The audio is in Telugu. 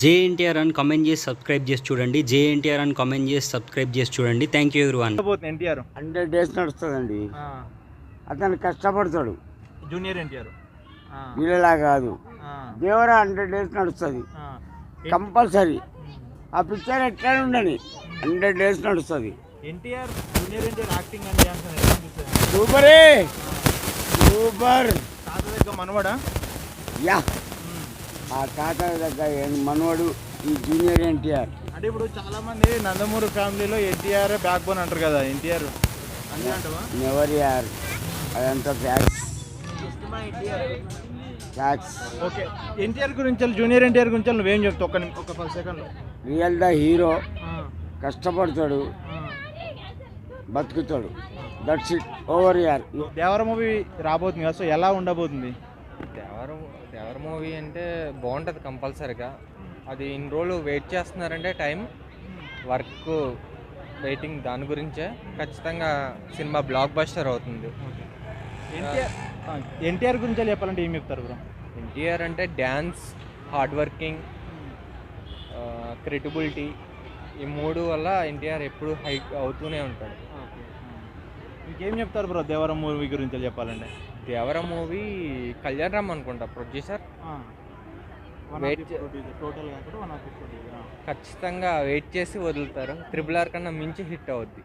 జేఎన్టీఆర్ అని కామెంట్ చేసి సబ్స్క్రైబ్ చేసి చూడండి. జేఎన్టీఆర్ అని కామెంట్ చేసి సబ్స్క్రైబ్ చేసి చూడండి. Thank you everyone. NTR 100 days నడుస్తుందండి. అతను కష్టపడతాడు, జూనియర్ ఎన్టీఆర్ వీళ్ళలా కాదు. దేవరా 100 days నడుస్తుంది కంపల్సరీ. ఆ పిక్చర్ ఎట్లా ఉండని 100 days నడుస్తుంది. ఎన్టీఆర్ జూనియర్ ఎన్టీఆర్ యాక్టింగ్ అంటే సూపరే, సూపర్. తాత దగ్గర మనవడా? యా, ఆ తాత దగ్గర మనవడు ఈ జూనియర్ ఎన్టీఆర్. అంటే ఇప్పుడు చాలా మంది నందమూరి ఫ్యామిలీలో ఎన్టీఆర్ బ్యాక్ బోన్ అంటారు కదా, ఎన్టీఆర్ అన్నీ అంటావా? నెవర్ యార్, అదంతా ఫ్యాక్స్. ఫ్యాక్స్. ఓకే, ఎన్టీఆర్ గురించి జూనియర్ ఎన్టీఆర్ గురించి నువ్వేం చెప్తావు? ఒక 10 సెకండ్లు. రియల్ ద హీరో, కష్టపడతాడు, బతుకుతాడు. దట్స్ ఇట్, ఓవర్ యార్. దేవర మూవీ రాబోతుంది కదా, సో ఎలా ఉండబోతుంది? దేవర మూవీ అంటే బాగుంటుంది కంపల్సరీగా. అది ఇన్ని రోజులు వెయిట్ చేస్తున్నారంటే టైం, వర్క్, వెయిటింగ్, దాని గురించే ఖచ్చితంగా సినిమా బ్లాక్ బస్టర్ అవుతుంది. ఎన్టీఆర్ గురించి చెప్పాలంటే ఏం చెప్తారు బ్రో? ఎన్టీఆర్ అంటే డ్యాన్స్, హార్డ్ వర్కింగ్, క్రెడిబిలిటీ, ఈ మూడు వల్ల ఎన్టీఆర్ ఎప్పుడు హై అవుతూనే ఉంటాడు. ఇంకేం చెప్తారు బ్రో దేవర మూవీ గురించి చెప్పాలంటే? దేవర మూవీ కళ్యాణ్ రామ్ అనుకుంటా ప్రొడ్యూసర్. ఖచ్చితంగా వెయిట్ చేసి వదులుతారు. RRR కన్నా మించి హిట్ అవుద్ది.